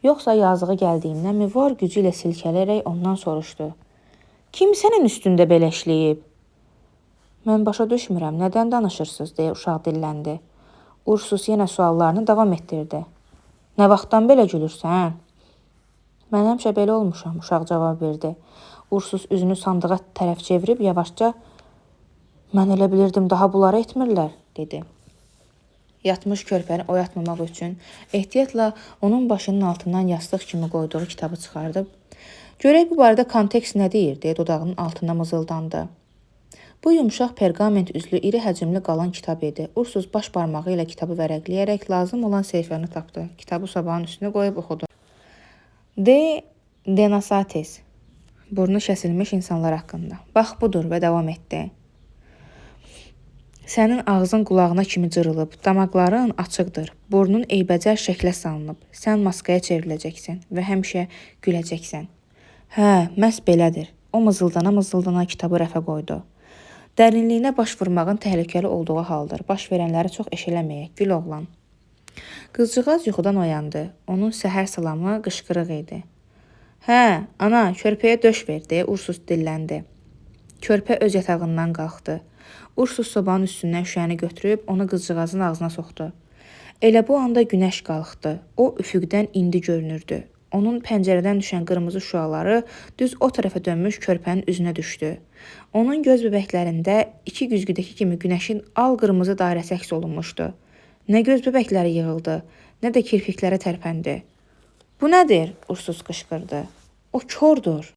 yoxsa yazığı gəldiyindənmi var gücü ilə silkələyərək ondan soruşdu. Kim sənin üstündə belə işləyib? Mən başa düşmürəm, nədən danışırsınız, deyə uşaq dilləndi. Ursus yenə suallarını davam etdirdi. Nə vaxtdan belə gülürsən? Mən həmişə belə olmuşam, uşaq cavab verdi. Ursus üzünü sandığa tərəf çevirib yavaşca, mən elə bilirdim daha bunları etmirlər, dedi. Yatmış körpəni oyatmamaq üçün ehtiyatla onun başının altından yastıq kimi qoyduğu kitabı çıxardıb, görək bu barədə kontekst nə deyir, deyə dodağının altına mızıldandı. Bu yumşaq perqament üzlü iri həcmli qalan kitab idi. Ursus baş barmağı ilə kitabı vərəqləyərək lazım olan səhifəni tapdı. Kitabı sabahın üstünə qoyub oxudu. De Denasatis. Burnu kəsilmiş insanlar haqqında. Bax budur və davam etdi. Sənin ağzın qulağına kimi cırılıb, damaqların açıqdır, burnun eybəcər şəklə salınıb, sən maskaya çevriləcəksən və həmişə güləcəksən. Hə, məhz belədir. O mızıldana kitabı rəfə qoydu. Dərinliyinə baş vurmağın təhlükəli olduğu haldır. Baş verənləri çox eşələməyək, gül oğlan. Qızcığaz yuxudan oyandı. Onun səhər salamı qışqırıq idi. Hə, ana, körpəyə döş ver, deyə Ursus dilləndi. Körpə öz yatağından qalxdı. Ursus sobanın üstündən şüşəni götürüb onu qızcığazın ağzına soxdu. Elə bu anda günəş qalxdı. O üfüqdən indi görünürdü. Onun pəncərədən düşən qırmızı şüaları düz o tərəfə dönmüş körpənin üzünə düşdü. Onun göz bəbəklərində iki güzgüdəki kimi günəşin al-qırmızı dairəsi əks olunmuşdu. Nə göz bəbəkləri yığıldı, nə də kirpikləri tərpəndi. Bu nədir? Ursus qışqırdı. O kordur.